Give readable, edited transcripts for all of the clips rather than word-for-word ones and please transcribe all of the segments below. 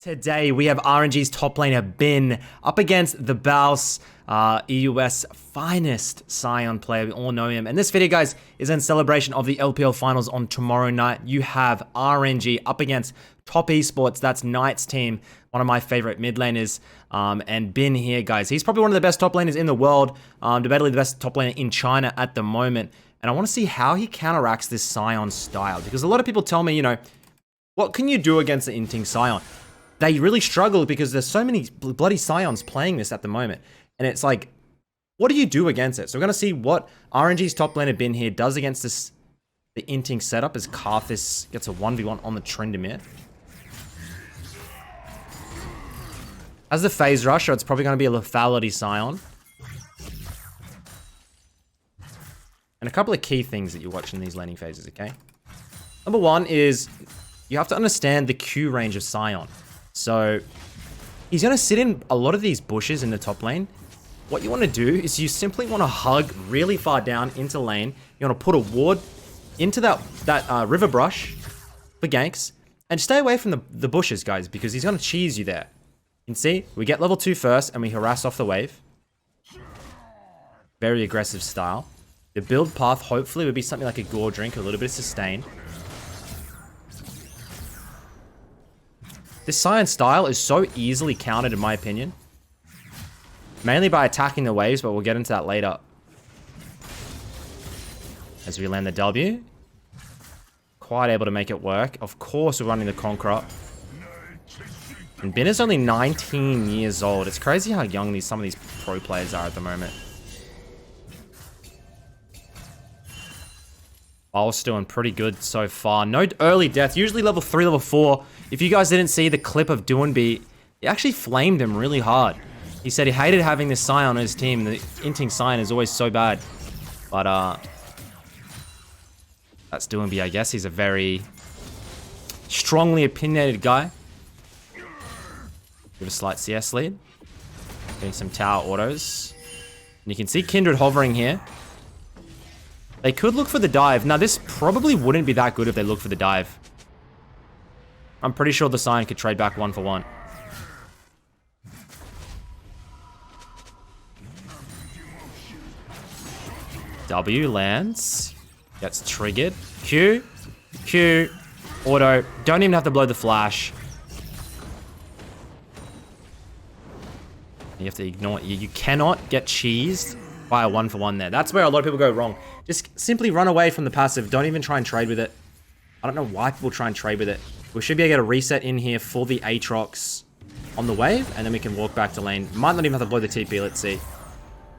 Today we have RNG's top laner Bin up against the Bausffs, EUS finest Sion player. We all know him. And this video, guys, is in celebration of the LPL finals on tomorrow night. You have RNG up against Top Esports. That's Knight's team, one of my favorite mid laners. And Bin here, guys. He's probably one of the best top laners in the world. Debatably the best top laner in China at the moment. And I want to see how he counteracts this Sion style. Because a lot of people tell me, you know, what can you do against the INTING Sion? They really struggle because there's so many bloody Sions playing this at the moment. And it's like, what do you do against it? So we're going to see what RNG's top laner Bin here does against this, the INTING setup as Karthus gets a 1v1 on the Tryndamere. As the phase rusher, it's probably going to be a lethality Sion. And a couple of key things that you watch in these laning phases, okay? Number one is you have to understand the Q range of Sion. So he's going to sit in a lot of these bushes in the top lane. What you want to do is you simply want to hug really far down into lane. You want to put a ward into that river brush for ganks. And stay away from the bushes, guys, because he's going to cheese you there. You can see, we get level 2 first and we harass off the wave. Very aggressive style. The build path, hopefully, would be something like a gore drink, a little bit of sustain. This Sion style is so easily countered, in my opinion. Mainly by attacking the waves, but we'll get into that later. As we land the W. Quite able to make it work. Of course, we're running the Conqueror. And Bin is only 19 years old. It's crazy how young some of these pro players are at the moment. Bausffs doing pretty good so far. No early death. Usually level 3, level 4. If you guys didn't see the clip of Doinby, he actually flamed him really hard. He said he hated having this Sion on his team. The INTING Sion is always so bad. But, that's Doinby, I guess. He's a very strongly opinionated guy. Give a slight CS lead. Getting some tower autos. And you can see Kindred hovering here. They could look for the dive. Now, this probably wouldn't be that good if they look for the dive. I'm pretty sure the Sion could trade back 1 for 1. W lands. Gets triggered. Q. Q. Auto. Don't even have to blow the flash. You have to ignore it. You cannot get cheesed by a 1 for 1 there. That's where a lot of people go wrong. Just simply run away from the passive. Don't even try and trade with it. I don't know why people try and trade with it. We should be able to get a reset in here for the Aatrox on the wave, and then we can walk back to lane. Might not even have to blow the TP, let's see.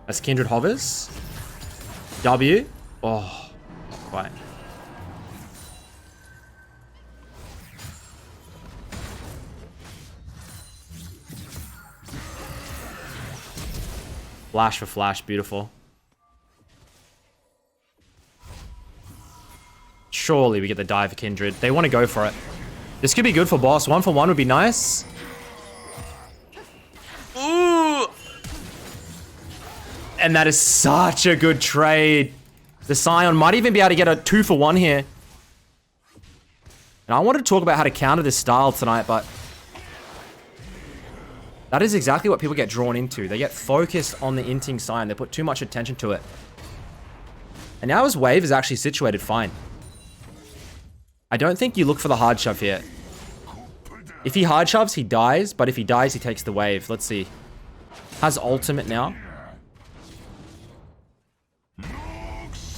As Kindred hovers. W. Oh, not quite. Flash for flash, beautiful. Surely we get the dive for Kindred. They want to go for it. This could be good for boss. 1 for 1 would be nice. Ooh. And that is such a good trade. The Sion might even be able to get a 2 for 1 here. And I wanted to talk about how to counter this style tonight, but that is exactly what people get drawn into. They get focused on the INTING Sion. They put too much attention to it. And now his wave is actually situated fine. I don't think you look for the hard shove here. If he hard shoves, he dies. But if he dies, he takes the wave. Let's see. Has ultimate now.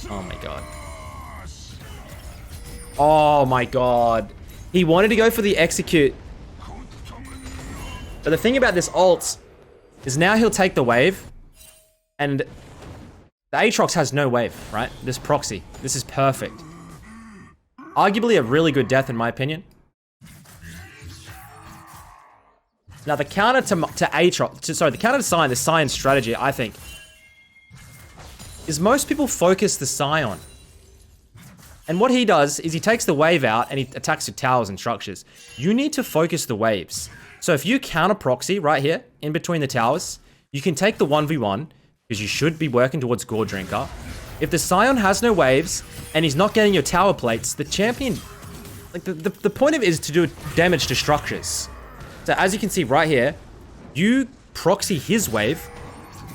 Oh my god. Oh my god. He wanted to go for the execute. But the thing about this ult is now he'll take the wave. And the Aatrox has no wave, right? This proxy. This is perfect. Arguably a really good death in my opinion. Now the counter to Aatrox, sorry, the counter to Sion, the Sion strategy, I think, is most people focus the Sion. And what he does is he takes the wave out and he attacks your towers and structures. You need to focus the waves. So if you counter proxy right here in between the towers, you can take the 1v1 because you should be working towards Gore Drinker. If the Sion has no waves and he's not getting your tower plates, the champion, like the point of it is to do damage to structures. So as you can see right here, you proxy his wave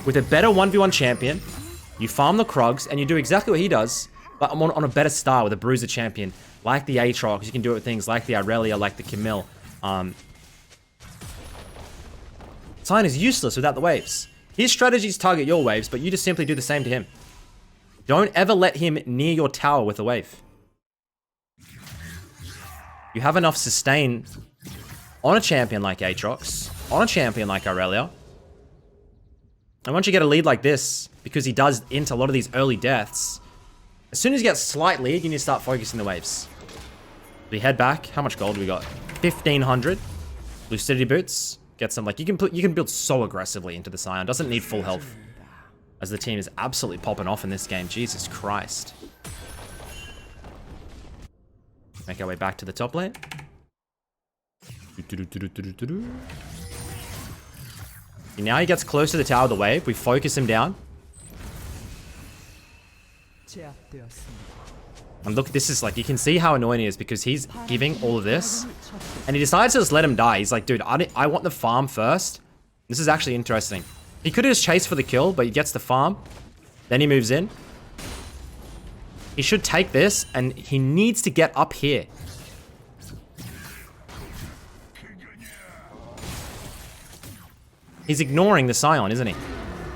with a better 1v1 champion. You farm the Krugs, and you do exactly what he does, but on a better style with a bruiser champion, like the Aatrox. You can do it with things like the Irelia, like the Camille. Sion is useless without the waves. His strategies target your waves, but you just simply do the same to him. Don't ever let him near your tower with a wave. You have enough sustain on a champion like Aatrox, on a champion like Irelia. And once you get a lead like this, because he does int a lot of these early deaths, as soon as you get a slight lead, you need to start focusing the waves. We head back. How much gold do we got? 1,500. Lucidity boots. Get some, like, you can build so aggressively into the Sion. Doesn't need full health. As the team is absolutely popping off in this game. Jesus Christ. Make our way back to the top lane. Now he gets close to the tower of the wave. We focus him down. And look, this is like, you can see how annoying he is because he's giving all of this. And he decides to just let him die. He's like, dude, I want the farm first. This is actually interesting. He could have just chased for the kill, but he gets the farm. Then he moves in. He should take this, and he needs to get up here. He's ignoring the Sion, isn't he?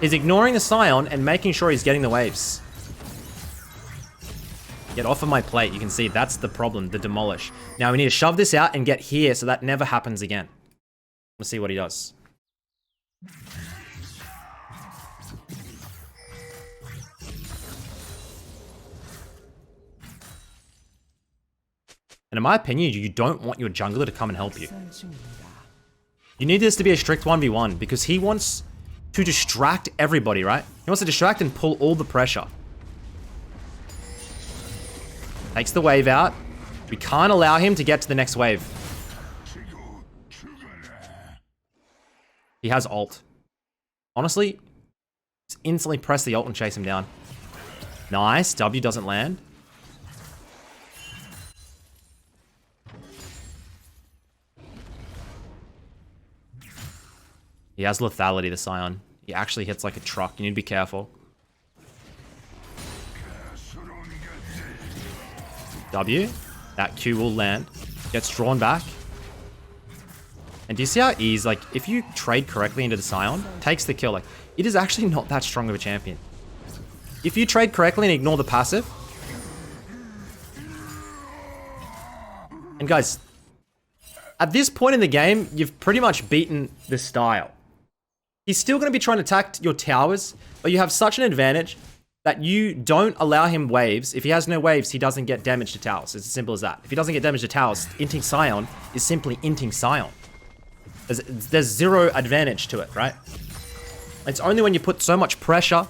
He's ignoring the Sion and making sure he's getting the waves. Get off of my plate. You can see that's the problem, the demolish. Now we need to shove this out and get here so that never happens again. Let's see what he does. And in my opinion, you don't want your jungler to come and help you. You need this to be a strict 1v1 because he wants to distract everybody, right? He wants to distract and pull all the pressure. Takes the wave out. We can't allow him to get to the next wave. He has ult. Honestly, just instantly press the ult and chase him down. Nice. W doesn't land. He has lethality, the Sion. He actually hits like a truck. You need to be careful. W. That Q will land. Gets drawn back. And do you see how easy, like, if you trade correctly into the Sion, takes the kill. Like, it is actually not that strong of a champion. If you trade correctly and ignore the passive. And guys, at this point in the game, you've pretty much beaten the style. He's still going to be trying to attack your towers, but you have such an advantage that you don't allow him waves. If he has no waves, he doesn't get damage to towers. It's as simple as that. If he doesn't get damage to towers, inting Sion is simply inting Sion. There's zero advantage to it, right? It's only when you put so much pressure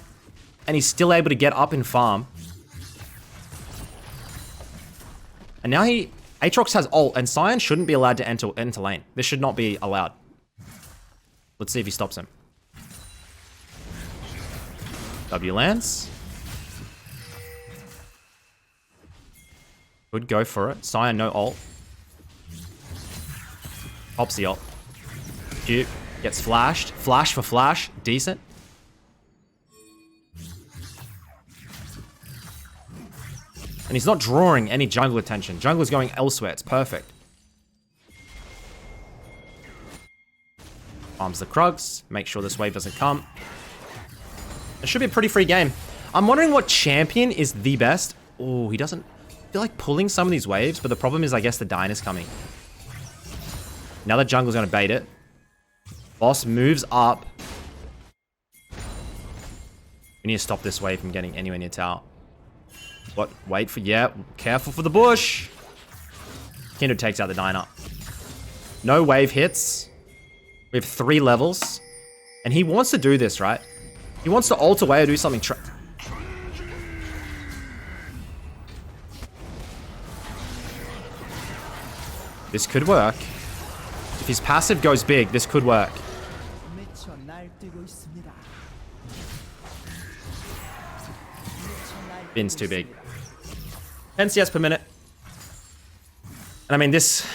and he's still able to get up and farm. And now Aatrox has ult, and Sion shouldn't be allowed to enter lane. This should not be allowed. Let's see if he stops him. W lands. Could go for it. Sion, no ult. Pops the ult. Q gets flashed. Flash for flash. Decent. And he's not drawing any jungle attention. Jungler's going elsewhere. It's perfect. Farms the Krugs. Make sure this wave doesn't come. It should be a pretty free game. I'm wondering what champion is the best. Oh, he doesn't feel like pulling some of these waves, but the problem is, I guess, the Dyna's coming. Now the jungle's going to bait it. Boss moves up. We need to stop this wave from getting anywhere near tower. What? Wait for... Yeah, careful for the bush. Kindred takes out the Dyna. No wave hits. We have 3 levels. And he wants to do this, right? He wants to ult away or do something. This could work. If his passive goes big, this could work. Bin's too big. 10 CS per minute. And I mean, this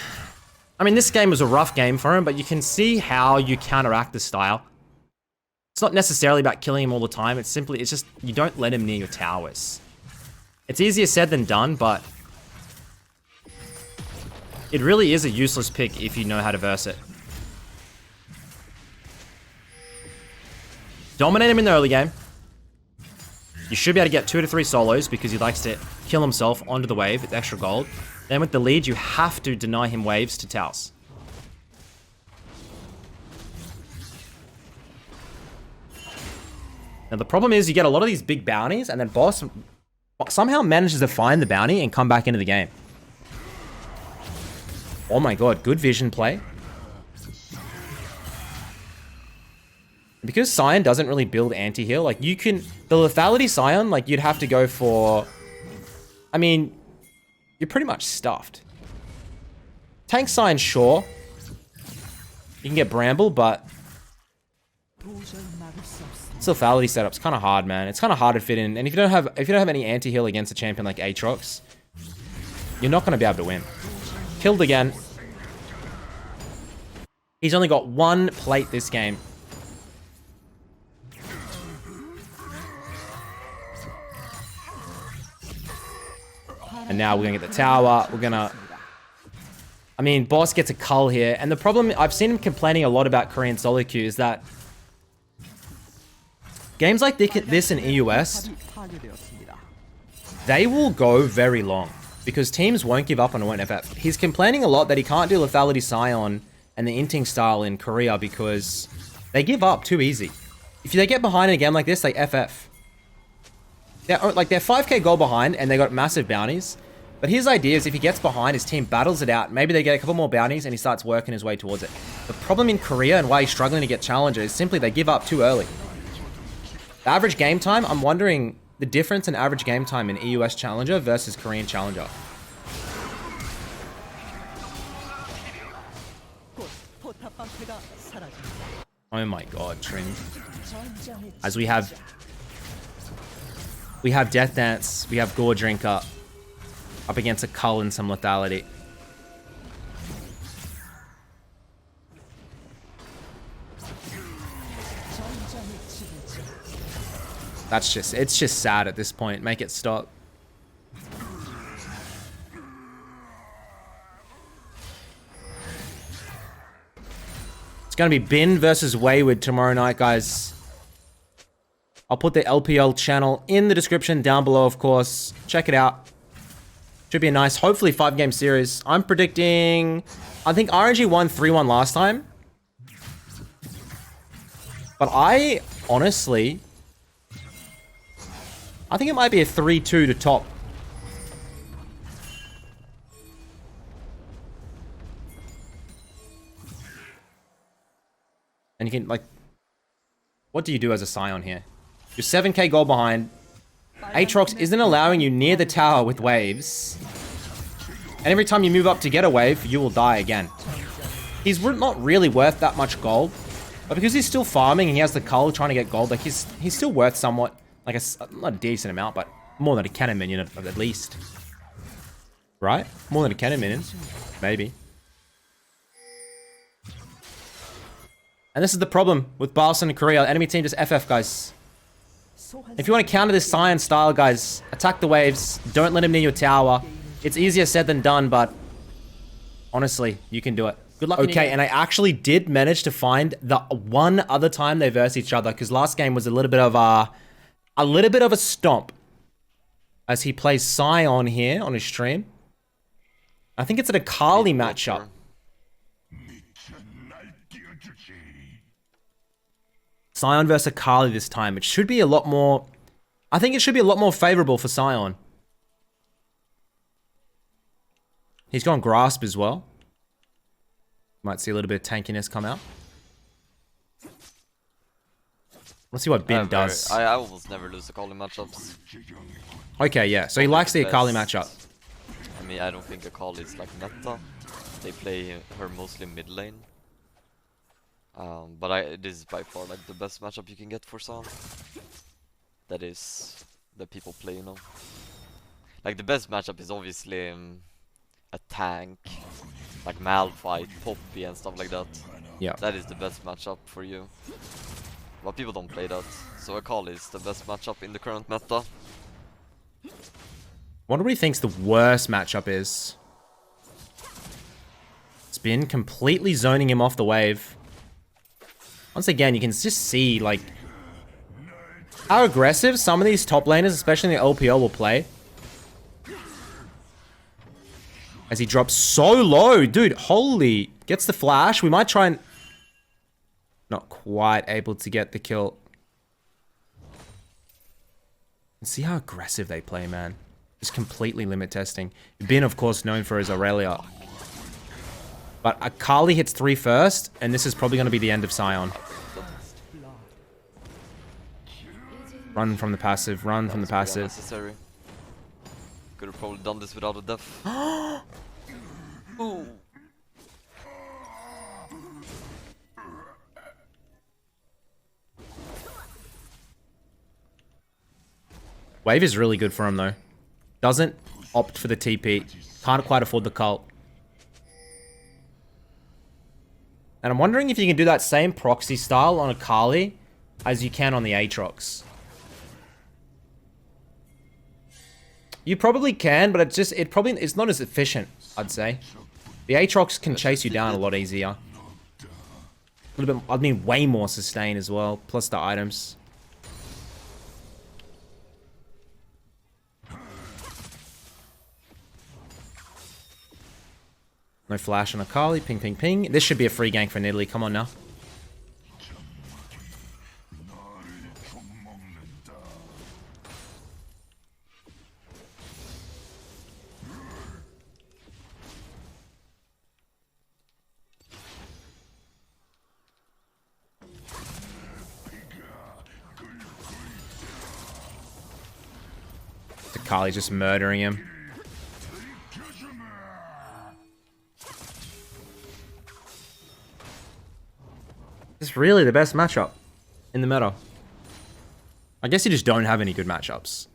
I mean, this game was a rough game for him, but you can see how you counteract the style. It's not necessarily about killing him all the time. It's just, you don't let him near your towers. It's easier said than done, but it really is a useless pick if you know how to verse it. Dominate him in the early game. You should be able to get 2 to 3 solos because he likes to kill himself onto the wave with extra gold. Then with the lead, you have to deny him waves to towers. Now the problem is you get a lot of these big bounties and then boss somehow manages to find the bounty and come back into the game. Oh my god, good vision play. Because Sion doesn't really build anti-heal, like you can... The lethality Sion, like you'd have to go for... I mean, you're pretty much stuffed. Tank Sion, sure. You can get Bramble, but... This lethality setup's kind of hard, man. It's kind of hard to fit in. And if you don't have any anti-heal against a champion like Aatrox, you're not going to be able to win. Killed again. He's only got 1 plate this game. And now we're going to get the tower. We're going to... I mean, boss gets a cull here. And the problem... I've seen him complaining a lot about Korean solo queue is that... Games like this in EUS... They will go very long. Because teams won't give up on a 1FF. He's complaining a lot that he can't do lethality Sion and the inting style in Korea because they give up too easy. If they get behind in a game like this, they FF. They're 5k goal behind and they got massive bounties. But his idea is if he gets behind, his team battles it out. Maybe they get a couple more bounties and he starts working his way towards it. The problem in Korea and why he's struggling to get challenger is simply they give up too early. The average game time, I'm wondering the difference in average game time in EUS challenger versus Korean challenger. Oh my god, Trim. As we have Death Dance, we have Gore Drinker up against a Cull and some lethality. It's just sad at this point. Make it stop. It's going to be Bin versus Wayward tomorrow night, guys. I'll put the LPL channel in the description down below, of course. Check it out. Should be a nice, hopefully 5-game series. I'm predicting... I think RNG won 3-1 last time. But I, honestly... I think it might be a 3-2 to top. And you can, like... What do you do as a Sion here? You're 7k gold behind. Aatrox isn't allowing you near the tower with waves. And every time you move up to get a wave, you will die again. He's not really worth that much gold. But because he's still farming and he has the cull trying to get gold, like he's still worth somewhat, like not a decent amount, but more than a cannon minion at least. Right? More than a cannon minion. Maybe. And this is the problem with Bausffs and Korea. Enemy team just FF, guys. If you want to counter this Sion style, guys, attack the waves. Don't let him near your tower. It's easier said than done, but honestly, you can do it. Good luck. Okay, and I actually did manage to find the one other time they versed each other, because last game was a little bit of a stomp. As he plays Sion here on his stream. I think it's an Akali matchup. Sion versus Akali this time. It should be a lot more... I think it should be a lot more favorable for Sion. He's gone Grasp as well. Might see a little bit of tankiness come out. Let's see what Bin does. I almost never lose Akali matchups. Okay, yeah. So he likes the Akali matchup. I mean, I don't think Akali is like meta. They play her mostly mid lane. But this is by far like the best matchup you can get for Sion. That is that people play, you know. Like the best matchup is obviously a tank like Malphite, Poppy and stuff like that. Yeah. That is the best matchup for you. But people don't play that, so Akali is the best matchup in the current meta. What do we think's the worst matchup is? Spin completely zoning him off the wave. Once again, you can just see like how aggressive some of these top laners, especially in the LPL, will play. As he drops so low. Dude, holy. Gets the flash. We might try and... Not quite able to get the kill. And see how aggressive they play, man. Just completely limit testing. Bin, of course, known for his Aurelia. But Akali hits 3 first, and this is probably going to be the end of Sion. Run from the passive. Run from the passive. Unnecessary. Could have probably done this without a death. Ooh. Wave is really good for him, though. Doesn't opt for the TP. Can't quite afford the cult. And I'm wondering if you can do that same proxy style on Akali as you can on the Aatrox. You probably can, but it's not as efficient, I'd say. The Aatrox can chase you down a lot easier. A little bit, I mean, way more sustain as well, plus the items. No flash on Akali, ping, ping, ping. This should be a free gank for Nidalee, come on now. Akali just murdering him. It's really the best matchup in the meta. I guess you just don't have any good matchups.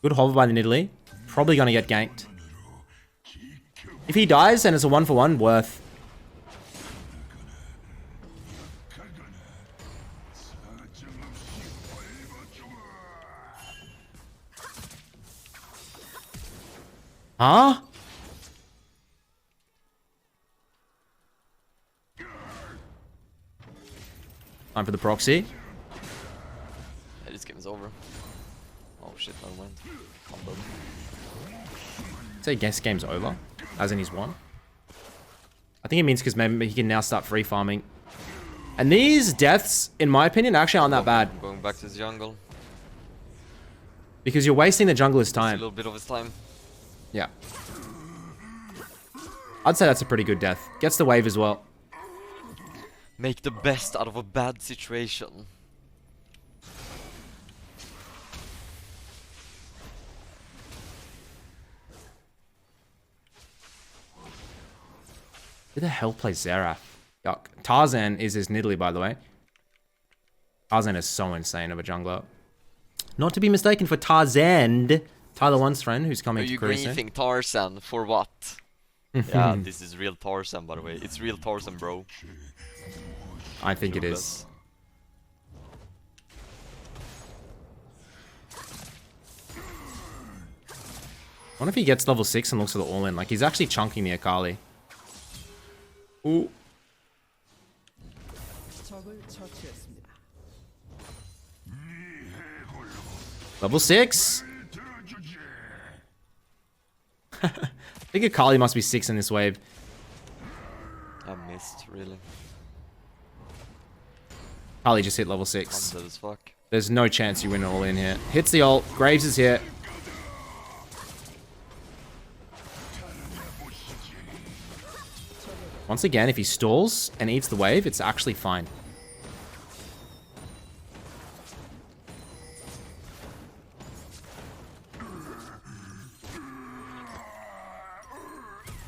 Good hover by the Nidalee. Probably going to get ganked. If he dies and it's a 1-for-1, worth. Huh? Time for the proxy. Yeah, this game is over. Oh shit, no win. Say guess game's over. As in he's won. I think it means because maybe he can now start free farming. And these deaths, in my opinion, actually aren't that bad. Going back to his jungle. Because you're wasting the jungler's time. A little bit of his time. Yeah. I'd say that's a pretty good death. Gets the wave as well. Make the best out of a bad situation. Who the hell plays Xerath? Yuck. Tarzan is his Nidalee, by the way. Tarzan is so insane of a jungler. Not to be mistaken for Tarzan, Tyler One's friend, who's coming to cruise. Are you griefing Tarzan for what? Yeah, this is real Tarzan, by the way. It's real Tarzan, bro. I think it is. What if he gets level 6 and looks for the all-in? Like, he's actually chunking the Akali. Ooh. Level 6? I think Akali must be 6 in this wave. I missed, really. Akali just hit level 6. I'm dead as fuck. There's no chance you win it all in here. Hits the ult. Graves is here. Once again, if he stalls and eats the wave, it's actually fine.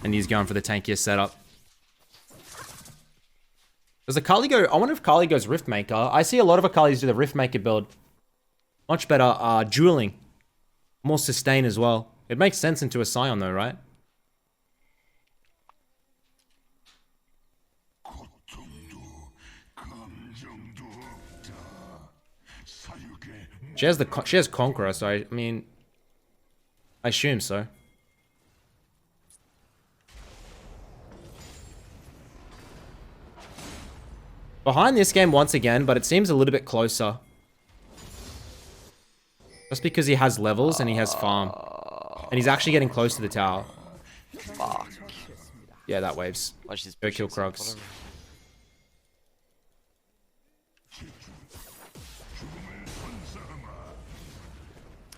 And he's going for the tankiest setup. Does Akali go... I wonder if Akali goes Riftmaker. I see a lot of Akalis do the Riftmaker build. Much better dueling. More sustain as well. It makes sense into a Sion though, right? She has Conqueror, so I mean, I assume so. Behind this game once again, but it seems a little bit closer. Just because he has levels and he has farm. And he's actually getting close to the tower. Fuck. Yeah, that waves. Why she's Go kill pushing, Krugs.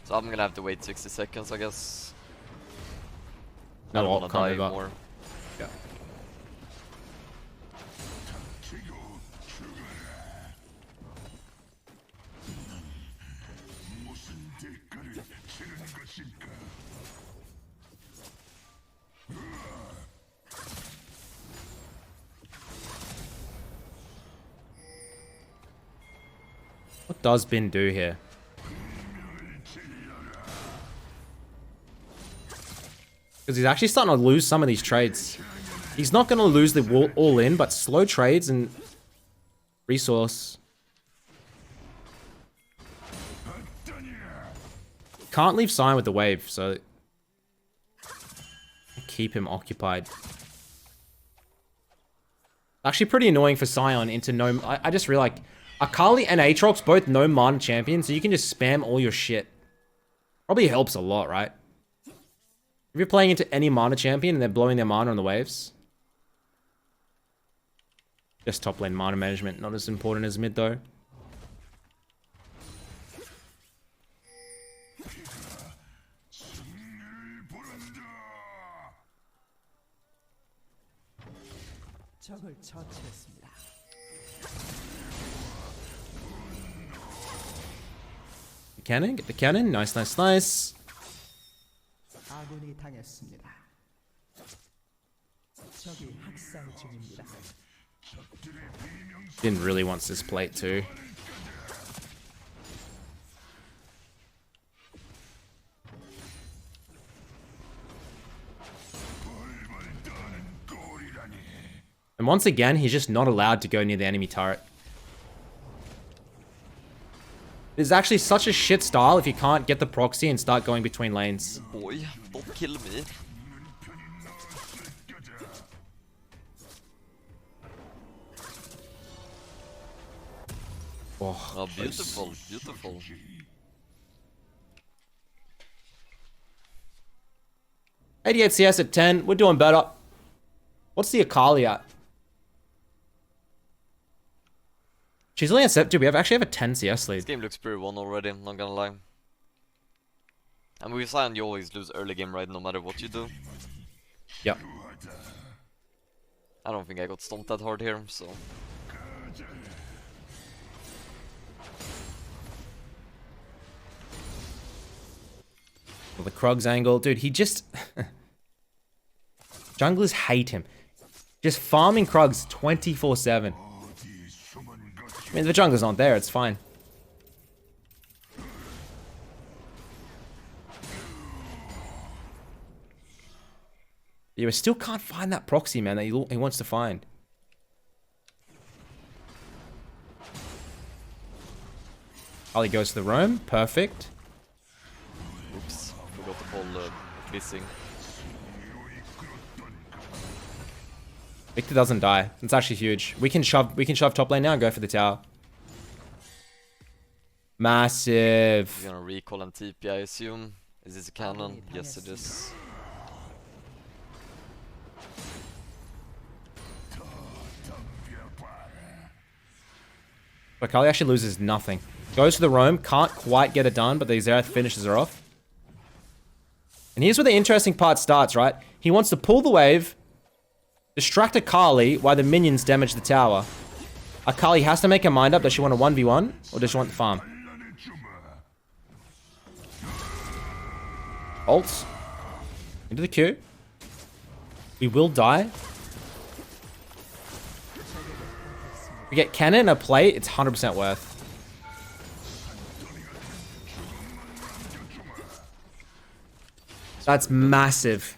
So I'm gonna have to wait 60 seconds, I guess. I No don't ult, wanna can't die move up. more. Yeah. What does Bin do here? Because he's actually starting to lose some of these trades. He's not going to lose the wall all in, but slow trades and resource. Can't leave Sion with the wave, so keep him occupied. Actually pretty annoying for Sion into no... I just realized Akali and Aatrox both no mana champions, so you can just spam all your shit. Probably helps a lot, right? If you're playing into any mana champion and they're blowing their mana on the waves. Just top lane mana management, not as important as mid though. Cannon, get the cannon. Nice, nice, nice. Din really wants this plate too. And once again, he's just not allowed to go near the enemy turret. It's actually such a shit style if you can't get the proxy and start going between lanes. Boy, don't kill me. Oh, beautiful, beautiful. $88 CS at 10. We're doing better. What's the Akali at? She's only at 7. Dude, we actually have a 10 CS lead. This game looks pretty won already, I'm not gonna lie. And with Sion, you always lose early game, right? No matter what you do. Yep. I don't think I got stomped that hard here, so... Well, the Krugs angle. Dude, he just... Junglers hate him. Just farming Krugs 24/7. I mean, the jungler's not there, it's fine. You still can't find that proxy, man, that he wants to find. Ali goes to the roam. Perfect. Oops, forgot to pull missing. Victor doesn't die. It's actually huge. We can shove top lane now and go for the tower. Massive. He's gonna recall and TP, I assume. Is this a cannon? Yes, it is. Akali actually loses nothing. Goes to the roam, can't quite get it done, but the Xerath finishes her off. And here's where the interesting part starts, right? He wants to pull the wave, distract Akali while the minions damage the tower. Akali has to make her mind up. Does she want a 1v1 or does she want the farm? Ults. Into the queue. We will die. We get cannon and a plate, it's 100% worth. That's massive.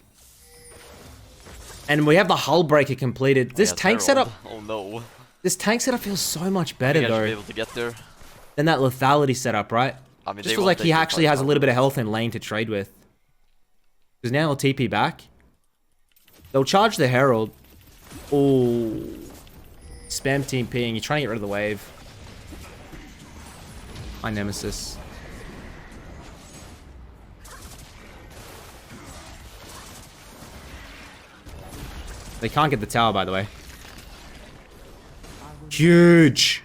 And we have the hull breaker completed. This tank setup... Oh no. This tank setup feels so much better You guys should be though able to get there. than that lethality setup, right? I mean, Just they feels won't like take he your actually fight has a now. little bit of health in lane to trade with. Because now he'll TP back. They'll charge the Herald. Oh. Spam TPing. You're trying to get rid of the wave. My nemesis. They can't get the tower, by the way. Huge.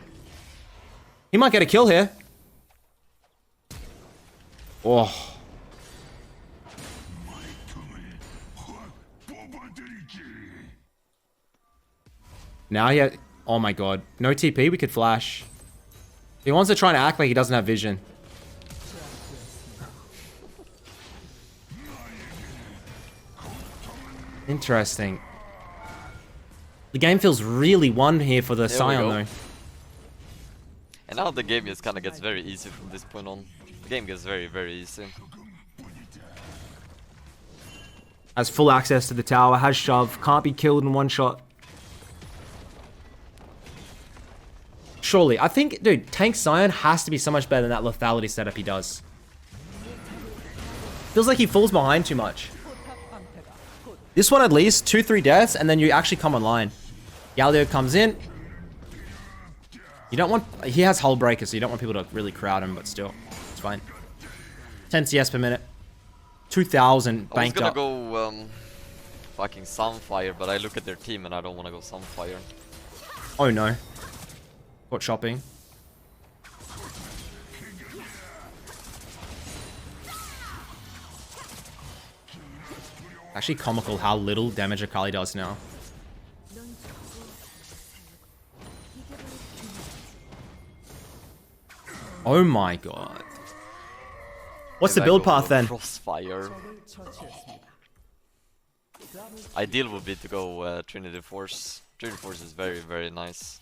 He might get a kill here. Oh. Now he had... Oh my god. No TP, we could flash. He wants to try and act like he doesn't have vision. Interesting. The game feels really won here for the Scion though. And now the game just kind of gets very easy from this point on. The game gets very, very easy. Has full access to the tower, has shove, can't be killed in one shot. Surely. I think, dude, Tank Scion has to be so much better than that lethality setup he does. Feels like he falls behind too much. This one at least, 2-3 deaths, and then you actually come online. Galio comes in. You don't want... He has hull breaker, so you don't want people to really crowd him, but still. It's fine. 10 CS per minute. 2,000 banked up. I was gonna go fucking Sunfire, but I look at their team and I don't want to go Sunfire. Oh no. Caught shopping. Actually comical how little damage Akali does now. Oh my god. What's the build path then? Crossfire. Ideal would be to go Trinity Force. Trinity Force is very, very nice.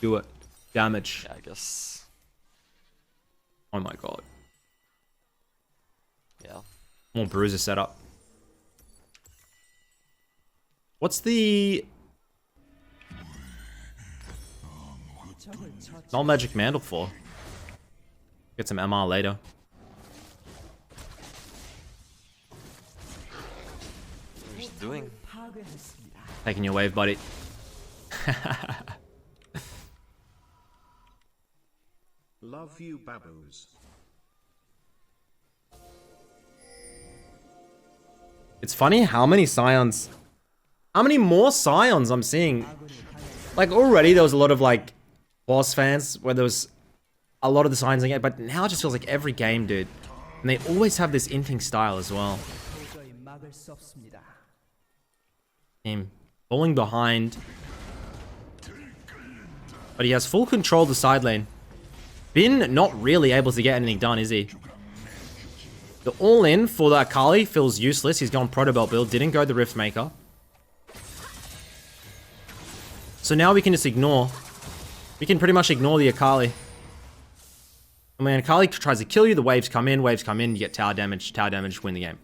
Do it. Damage. Yeah, I guess. Oh my god. Yeah. More bruiser setup. What's the... Null Magic Mantle for? Get some MR later. What are you doing? Taking your wave, buddy. Love you, babos. It's funny how many Scions... How many more Scions I'm seeing? Like, already there was a lot of, like, Bausffs fans where there was a lot of the Scions again, but now it just feels like every game, dude. And they always have this inting style as well. Him falling behind. But he has full control of the side lane. Bin not really able to get anything done, is he? The all-in for the Akali feels useless. He's gone Protobelt build, didn't go the Riftmaker. So now we can just ignore. We can pretty much ignore the Akali. And when Akali tries to kill you, the waves come in, you get tower damage, win the game.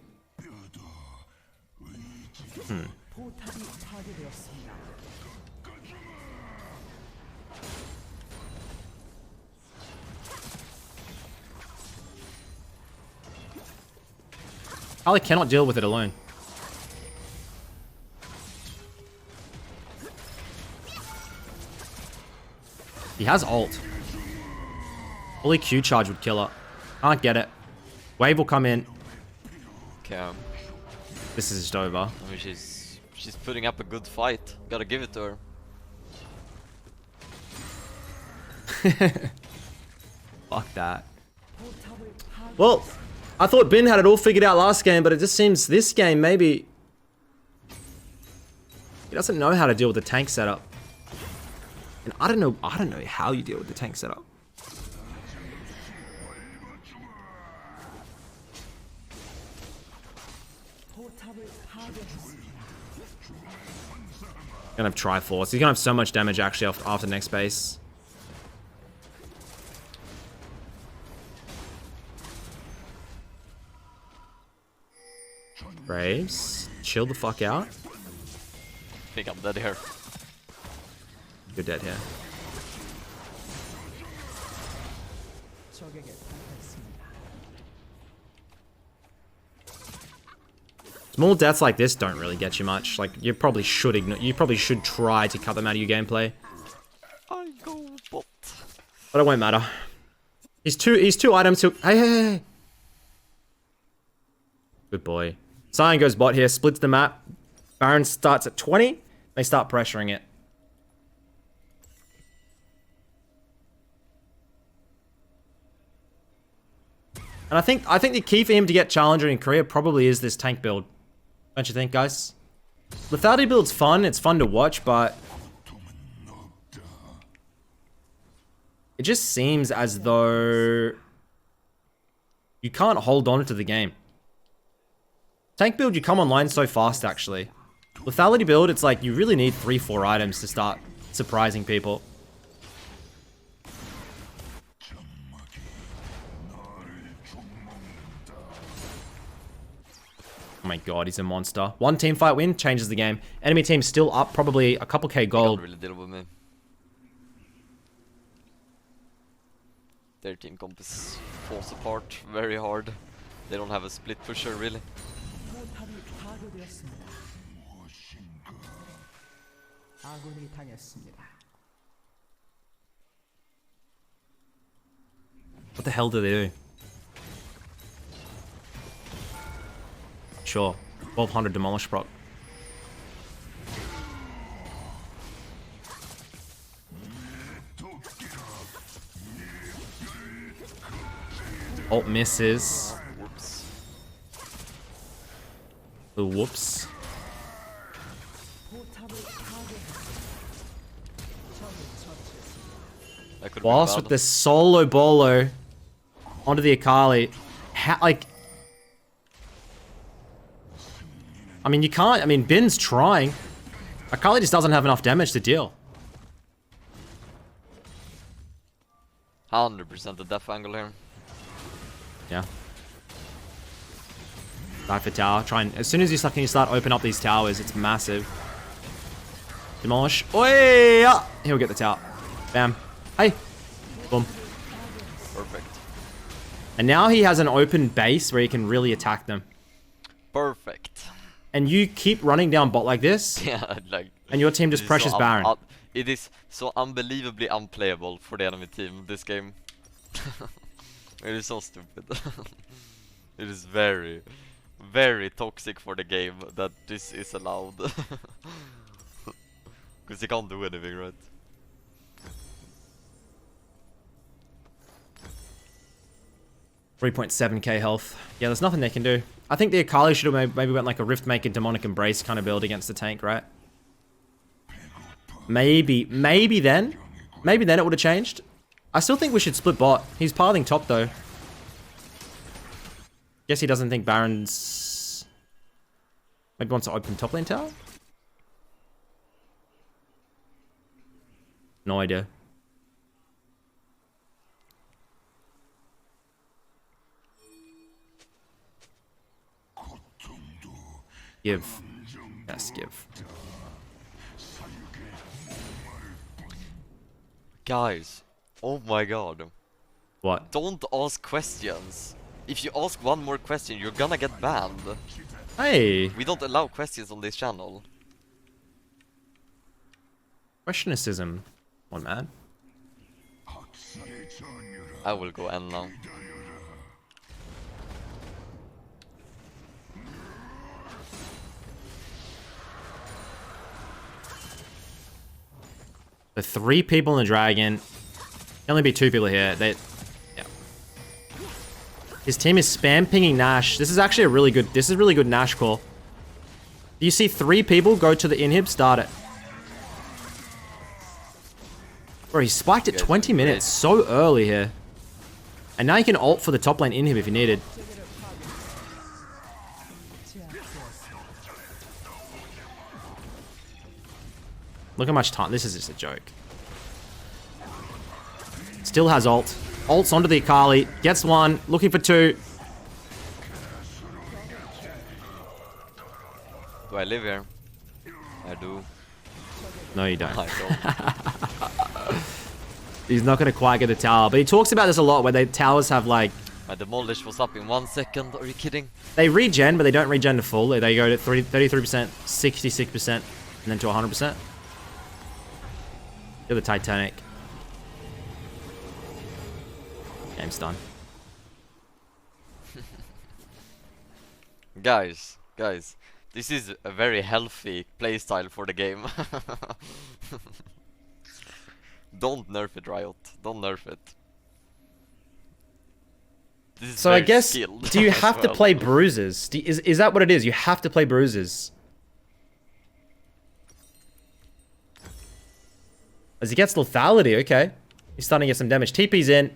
Akali cannot deal with it alone. He has ult. Fully Q charge would kill her. Can't get it. Wave will come in. Okay. This is just over. I mean, she's putting up a good fight. Gotta give it to her. Fuck that. Well, I thought Bin had it all figured out last game, but it just seems this game maybe... He doesn't know how to deal with the tank setup. And I don't know how you deal with the tank setup. Gonna have Triforce. He's gonna have so much damage actually after next base. Braves, chill the fuck out. I think I'm dead here. You're dead here. Small deaths like this don't really get you much. Like, you probably should ignore. You probably should try to cut them out of your gameplay. I go bot. But it won't matter. He's two items to. Hey. Good boy. Sion goes bot here, splits the map. Baron starts at 20. They start pressuring it. And I think the key for him to get Challenger in Korea probably is this tank build. Don't you think, guys? Lethality build's fun. It's fun to watch, but it just seems as though you can't hold on to the game. Tank build, you come online so fast, actually. Lethality build, it's like you really need 3-4 items to start surprising people. Oh my god, he's a monster. One team fight win changes the game. Enemy team still up probably a couple K gold. Can't really deal with me. Their team comp is falls apart very hard. They don't have a split pusher really. What the hell do they do? Sure. 1200 demolish proc. Ult misses. Whoops. Ooh, whoops. That could Bausffs be with bad. this solo bolo onto the Akali. Like, I mean, you can't. I mean, Bin's trying. Akali just doesn't have enough damage to deal. 100% the death angle here. Yeah. Die for tower. Try and, as soon as you start open up these towers, it's massive. Demolish. Oi! Yeah. He'll get the tower. Bam. Hey. Boom. Perfect. And now he has an open base where he can really attack them. Perfect. And you keep running down bot like this, Yeah, like. and your team just It is pressures so Baron. It is so unbelievably unplayable for the enemy team, this game. It is so stupid. It is very, very toxic for the game that this is allowed. Because you can't do anything, right? $3.7k health. Yeah, there's nothing they can do. I think the Akali should have maybe went like a Riftmaker Demonic Embrace kind of build against the tank, right? Maybe then it would have changed. I still think we should split bot. He's pathing top though. Guess he doesn't think Baron's... Maybe wants to open top lane tower? No idea. Give. Yes, give. Guys, oh my god. What? Don't ask questions. If you ask one more question, you're gonna get banned. Hey! We don't allow questions on this channel. Questionicism. One man. I will go end now. The 3 people in the dragon. Can only be 2 people here. Yeah. His team is spam pinging Nash. This is actually a really good. This is really good Nash call. You see 3 people go to the inhib, start it. Bro, he spiked at 20 minutes so early here. And now you can ult for the top lane inhib if you needed. Look how much time. This is just a joke. Still has ult. Ults onto the Akali. Gets 1. Looking for 2. Do I live here? I do. No, you don't. I don't. He's not going to quite get the tower. But he talks about this a lot, where the towers have, like... My demolish was up in 1 second. Are you kidding? They regen, but they don't regen to full. They go to 33%, 66%, and then to 100%. You're the Titanic. Game's done. Guys, this is a very healthy playstyle for the game. Don't nerf it, Riot. Don't nerf it. This is So I guess, skilled do you as have to well. play bruises? Is that what it is? You have to play bruises. As he gets lethality, okay. He's starting to get some damage. TP's in.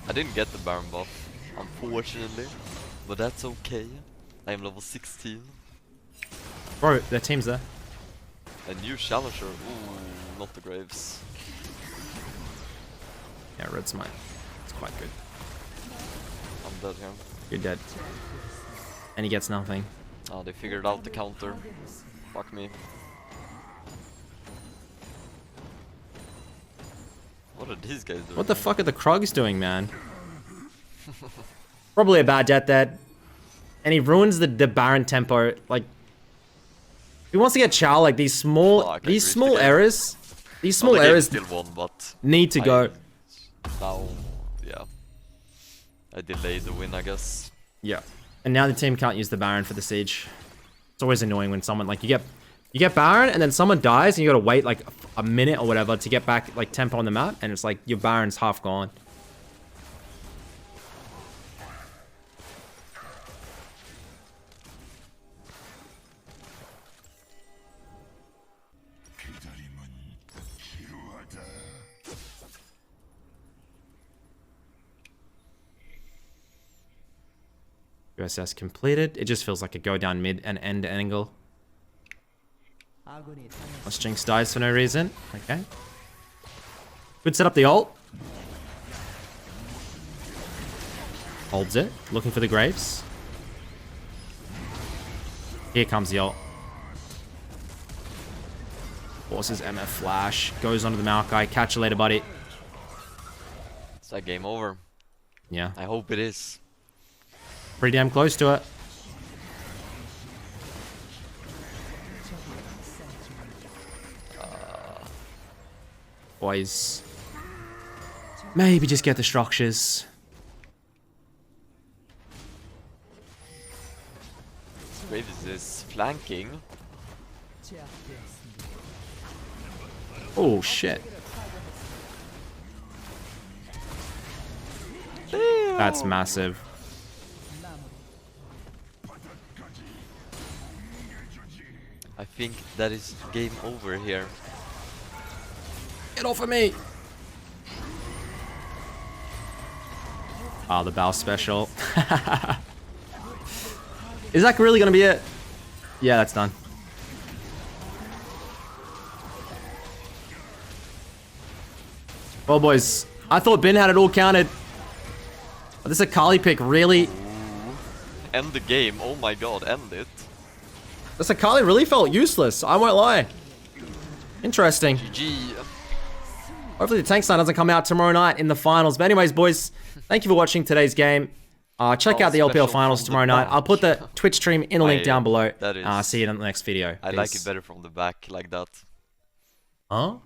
I didn't get the Baron buff, unfortunately, but that's okay. I am level 16. Bro, their team's there. A new challenger. Ooh, not the Graves. Yeah, red smite. It's quite good. I'm dead here. You're dead. And he gets nothing. Oh, they figured out the counter. Fuck me. What are these guys doing? What the fuck are the Krugs doing, man? Probably a bad jet dead. And he ruins the Baron tempo. Like, he wants to get Chow. Like, these small errors. These small the errors still won, but need to go. Now, yeah. I delayed the win, I guess. Yeah. And now the team can't use the Baron for the siege. It's always annoying when someone, like, you get Baron and then someone dies and you gotta wait like a minute or whatever to get back like tempo on the map, and it's like your Baron's half gone. USS completed. It just feels like a go down mid and end angle. Let's Jinx dies for no reason. Okay. Good set up the ult. Holds it. Looking for the Graves. Here comes the ult. Forces MF flash. Goes onto the Maokai. Catch you later, buddy. Is that game over? Yeah. I hope it is. Pretty damn close to it. Boys. Maybe just get the structures. Graves is flanking. Oh, shit. That's massive. I think that is game over here. Get off of me! Oh, the Bausffs special. Is that really gonna be it? Yeah, that's done. Well, boys, I thought Ben had it all counted. But this Akali pick really... End the game. Oh my god, end it. This Akali really felt useless. I won't lie. Interesting. GG. Hopefully the tank sign doesn't come out tomorrow night in the finals. But anyways, boys, thank you for watching today's game. Check out the LPL finals tomorrow night. I'll put the Twitch stream in the link down below. That is, see you in the next video. I like it better from the back like that. Huh?